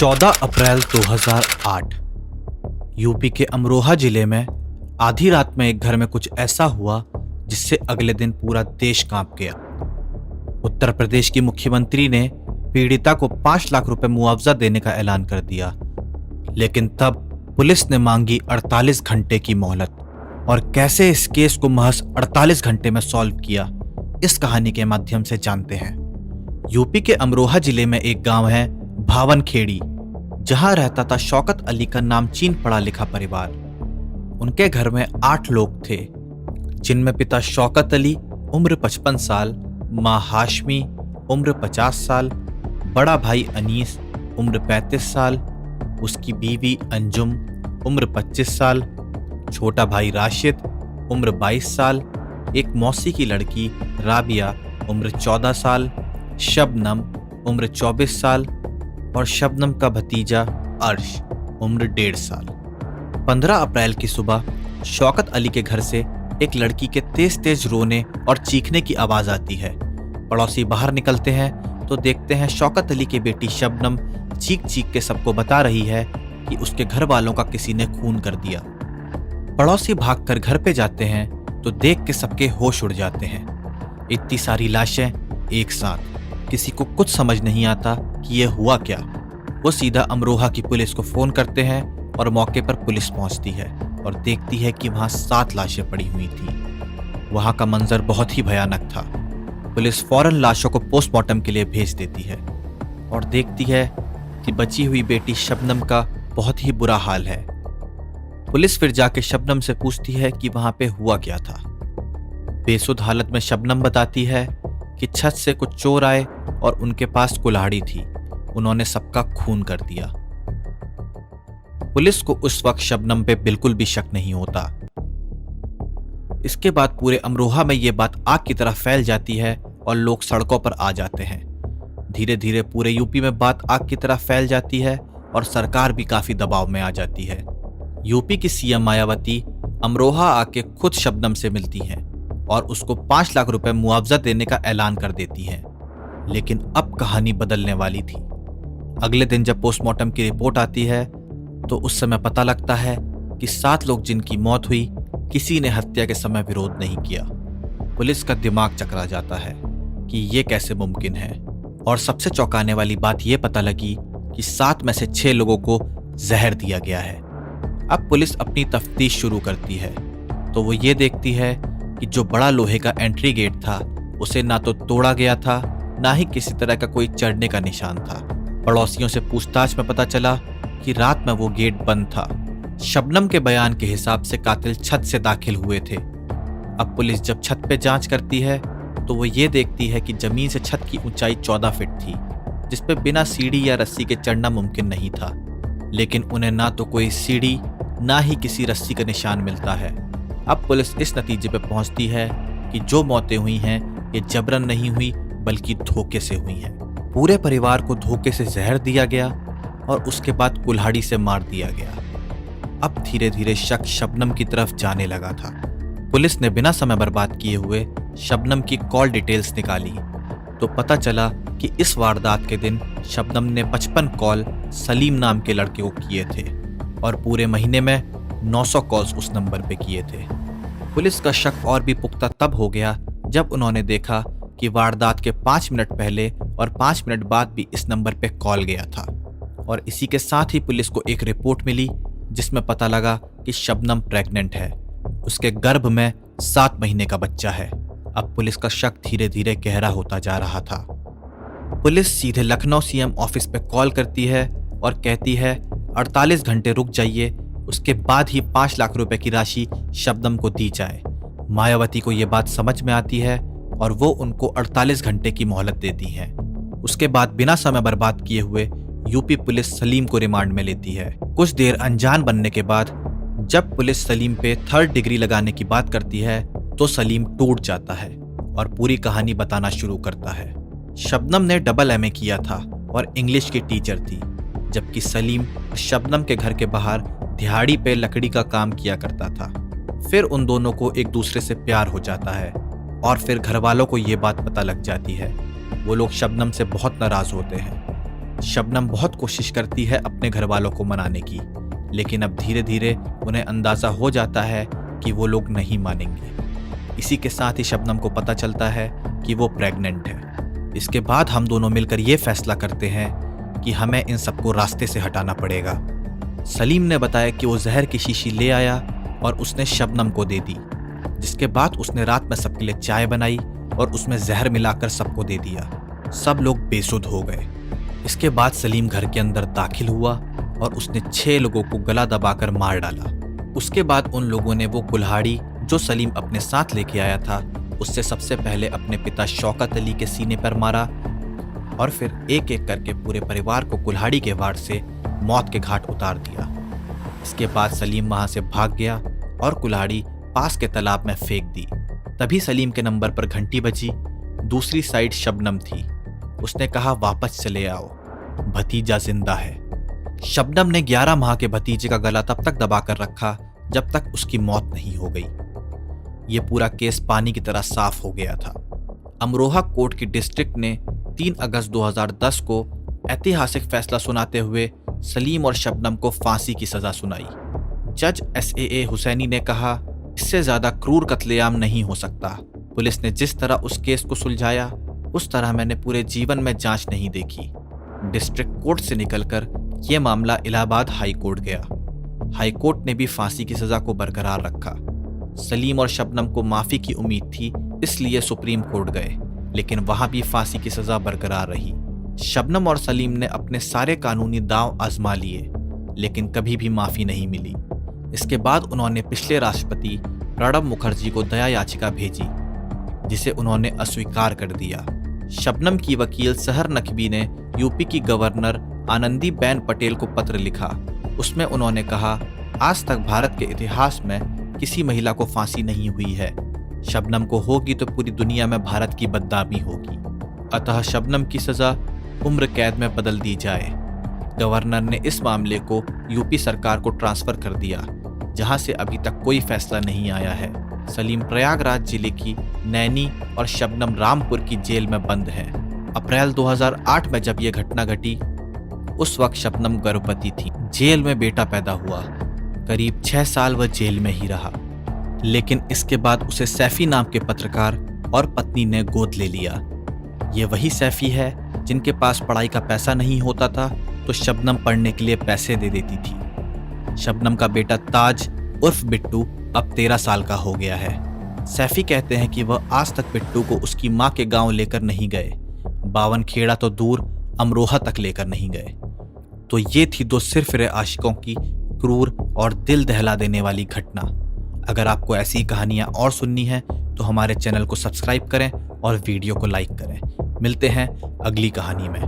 14 अप्रैल 2008 UP के अमरोहा जिले में आधी रात में एक घर में कुछ ऐसा हुआ जिससे अगले दिन पूरा देश कांप गया। उत्तर प्रदेश की मुख्यमंत्री ने पीड़िता को 5 लाख रुपए मुआवजा देने का ऐलान कर दिया, लेकिन तब पुलिस ने मांगी 48 घंटे की मोहलत। और कैसे इस केस को महज 48 घंटे में सॉल्व किया, इस कहानी के माध्यम से जानते हैं। यूपी के अमरोहा जिले में एक गांव है भावनखेड़ी, जहां रहता था शौकत अली का नामचीन पढ़ा लिखा परिवार। उनके घर में 8 लोग थे, जिनमें पिता शौकत अली उम्र 55 साल, माँ हाशमी उम्र 50 साल, बड़ा भाई अनीस उम्र 35 साल, उसकी बीवी अंजुम उम्र 25 साल, छोटा भाई राशिद उम्र 22 साल, एक मौसी की लड़की राबिया उम्र 14 साल, शबनम उम्र 24 साल और शबनम का भतीजा अर्श उम्र 1.5 साल। 15 अप्रैल की सुबह शौकत अली के घर से एक लड़की के तेज तेज रोने और चीखने की आवाज आती है। पड़ोसी बाहर निकलते हैं तो देखते हैं शौकत अली की बेटी शबनम चीख चीख के सबको बता रही है कि उसके घर वालों का किसी ने खून कर दिया। पड़ोसी भागकर घर पे जाते हैं तो देख के सबके होश उड़ जाते हैं। इतनी सारी लाशें एक साथ, किसी को कुछ समझ नहीं आता कि यह हुआ क्या। वो सीधा अमरोहा की पुलिस को फोन करते हैं और मौके पर पुलिस पहुंचती है और देखती है कि वहां 7 लाशें पड़ी हुई थी। वहां का मंजर बहुत ही भयानक था। पुलिस फौरन लाशों को पोस्टमार्टम के लिए भेज देती है और देखती है कि बची हुई बेटी शबनम का बहुत ही बुरा हाल है। पुलिस फिर जाके शबनम से पूछती है कि वहां पे हुआ क्या था। बेसुध हालत में शबनम बताती है कि छत से कुछ चोर आए और उनके पास कुल्हाड़ी थी, उन्होंने सबका खून कर दिया। पुलिस को उस वक्त शबनम पे बिल्कुल भी शक नहीं होता। इसके बाद पूरे अमरोहा में ये बात आग की तरह फैल जाती है और लोग सड़कों पर आ जाते हैं। धीरे धीरे पूरे यूपी में बात आग की तरह फैल जाती है और सरकार भी काफी दबाव में आ जाती है। यूपी की सीएम मायावती अमरोहा आके खुद शबनम से मिलती हैं और उसको 5 लाख रुपए मुआवजा देने का ऐलान कर देती हैं। लेकिन अब कहानी बदलने वाली थी। अगले दिन जब पोस्टमार्टम की रिपोर्ट आती है तो उस समय पता लगता है कि 7 लोग जिनकी मौत हुई, किसी ने हत्या के समय विरोध नहीं किया। पुलिस का दिमाग चकरा जाता है कि ये कैसे मुमकिन है। और सबसे चौंकाने वाली बात यह पता लगी कि 7 में से 6 लोगों को जहर दिया गया है। अब पुलिस अपनी तफ्तीश शुरू करती है तो वो ये देखती है कि जो बड़ा लोहे का एंट्री गेट था उसे ना तो तोड़ा गया था, ना ही किसी तरह का कोई चढ़ने का निशान था। पड़ोसियों से पूछताछ में पता चला कि रात में वो गेट बंद था। शबनम के बयान के हिसाब से कातिल छत से दाखिल हुए थे। अब पुलिस जब छत पे जांच करती है तो वो ये देखती है कि जमीन से छत की ऊंचाई 14 फीट थी, जिसपे बिना सीढ़ी या रस्सी के चढ़ना मुमकिन नहीं था। लेकिन उन्हें ना तो कोई सीढ़ी ना ही किसी रस्सी का निशान मिलता है। अब पुलिस इस नतीजे पे पहुंचती है कि जो मौतें हुई हैं ये जबरन नहीं हुई बल्कि धोखे से हुई हैं। पूरे परिवार को धोखे से जहर दिया गया और उसके बाद कुल्हाड़ी से मार दिया गया। अब धीरे धीरे शक शबनम की तरफ जाने लगा था। पुलिस ने बिना समय बर्बाद किए हुए शबनम की कॉल डिटेल्स निकाली तो पता चला कि इस वारदात के दिन शबनम ने 55 कॉल सलीम नाम के लड़के को किए थे और पूरे महीने में 900 कॉल्स उस नंबर पे किए थे। पुलिस का शक और भी पुख्ता तब हो गया जब उन्होंने देखा कि वारदात के 5 मिनट पहले और 5 मिनट बाद भी इस नंबर पे कॉल गया था। और इसी के साथ ही पुलिस को एक रिपोर्ट मिली जिसमें पता लगा कि शबनम प्रेग्नेंट है, उसके गर्भ में 7 महीने का बच्चा है। अब पुलिस का शक धीरे धीरे गहरा होता जा रहा था। पुलिस सीधे लखनऊ सीएम ऑफिस पे कॉल करती है और कहती है 48 घंटे रुक जाइए, उसके बाद ही 5 लाख रुपए की राशि शबनम को दी जाए। मायावती को यह बात समझ में आती है और वो उनको 48 घंटे की मोहलत देती है। उसके बाद बिना समय बर्बाद किए हुए यूपी पुलिस सलीम को रिमांड में लेती है। कुछ देर अनजान बनने के बाद जब पुलिस सलीम पे 3rd डिग्री लगाने की बात करती है तो सलीम टूट जाता है और पूरी कहानी बताना शुरू करता है। शबनम ने डबल एमए किया था और इंग्लिश की टीचर थी, जबकि सलीम शबनम के घर के बाहर दिहाड़ी पे लकड़ी का काम किया करता था। फिर उन दोनों को एक दूसरे से प्यार हो जाता है और फिर घर वालों को ये बात पता लग जाती है। वो लोग शबनम से बहुत नाराज होते हैं। शबनम बहुत कोशिश करती है अपने घर वालों को मनाने की, लेकिन अब धीरे धीरे उन्हें अंदाजा हो जाता है कि वो लोग नहीं मानेंगे। इसी के साथ ही शबनम को पता चलता है कि वो प्रेग्नेंट है। इसके बाद हम दोनों मिलकर ये फैसला करते हैं कि हमें इन सबको रास्ते से हटाना पड़ेगा। सलीम ने बताया कि वो जहर की शीशी ले आया और उसने शबनम को दे दी, जिसके बाद उसने रात में सबके लिए चाय बनाई और उसमें जहर मिलाकर सबको दे दिया। सब लोग बेसुध हो गए। इसके बाद सलीम घर के अंदर दाखिल हुआ और उसने 6 लोगों को गला दबाकर मार डाला। उसके बाद उन लोगों ने वो कुल्हाड़ी जो सलीम अपने साथ लेके आया था उससे सबसे पहले अपने पिता शौकत अली के सीने पर मारा और फिर एक एक करके पूरे परिवार को कुल्हाड़ी के वार से मौत के घाट उतार दिया। इसके बाद सलीम वहां से भाग गया और कुल्हाड़ी पास के तालाब में फेंक दी। तभी सलीम के नंबर पर घंटी बजी। दूसरी साइड शबनम थी। उसने कहा, वापस चले आओ, भतीजा जिंदा है। शबनम ने 11 माह के भतीजे का गला तब तक दबाकर रखा जब तक उसकी मौत नहीं हो गई। ये पूरा केस पानी की तरह साफ हो गया था। अमरोहा कोर्ट की डिस्ट्रिक्ट ने 3 अगस्त 2010 को ऐतिहासिक फैसला सुनाते हुए सलीम और शबनम को फांसी की सजा सुनाई। जज SAA हुसैनी ने कहा, इससे ज्यादा क्रूर कत्लेआम नहीं हो सकता। पुलिस ने जिस तरह उस केस को सुलझाया उस तरह मैंने पूरे जीवन में जांच नहीं देखी। डिस्ट्रिक्ट कोर्ट से निकलकर यह मामला इलाहाबाद हाई कोर्ट गया। हाई कोर्ट ने भी फांसी की सजा को बरकरार रखा। सलीम और शबनम को माफी की उम्मीद थी, इसलिए सुप्रीम कोर्ट गए, लेकिन वहां भी फांसी की सजा बरकरार रही। शबनम और सलीम ने अपने सारे कानूनी दांव आजमा लिए, लेकिन कभी भी माफी नहीं मिली। इसके बाद उन्होंने पिछले राष्ट्रपति प्रणब मुखर्जी को दया याचिका भेजी, जिसे उन्होंने अस्वीकार कर दिया। शबनम की वकील सहर नकवी ने यूपी की गवर्नर आनंदीबेन पटेल को पत्र लिखा। उसमें उन्होंने कहा, आज तक भारत के इतिहास में किसी महिला को फांसी नहीं हुई है। शबनम को होगी तो पूरी दुनिया में भारत की बदनामी होगी। अतः शबनम की सजा उम्र कैद में बदल दी जाए। गवर्नर ने इस मामले को यूपी सरकार को ट्रांसफर कर दिया, जहां से अभी तक कोई फैसला नहीं आया है। सलीम प्रयागराज जिले की नैनी और शबनम रामपुर की जेल में बंद है। अप्रैल 2008 में जब यह घटना घटी, उस वक्त शबनम गर्भवती थी। जेल में बेटा पैदा हुआ। करीब 6 साल वह जेल में ही रहा, लेकिन इसके बाद उसे सैफी नाम के पत्रकार और पत्नी ने गोद ले लिया। ये वही सैफी है जिनके पास पढ़ाई का पैसा नहीं होता था तो शबनम पढ़ने के लिए पैसे दे देती थी। शबनम का बेटा ताज उर्फ बिट्टू अब 13 साल का हो गया है। सैफी कहते हैं कि वह आज तक बिट्टू को उसकी माँ के गांव लेकर नहीं गए, 52 खेड़ा तो दूर अमरोहा तक लेकर नहीं गए। तो ये थी 2 सिरफिरे आशिकों की क्रूर और दिल दहला देने वाली घटना। अगर आपको ऐसी कहानियां और सुननी है तो हमारे चैनल को सब्सक्राइब करें और वीडियो को लाइक करें। मिलते हैं अगली कहानी में।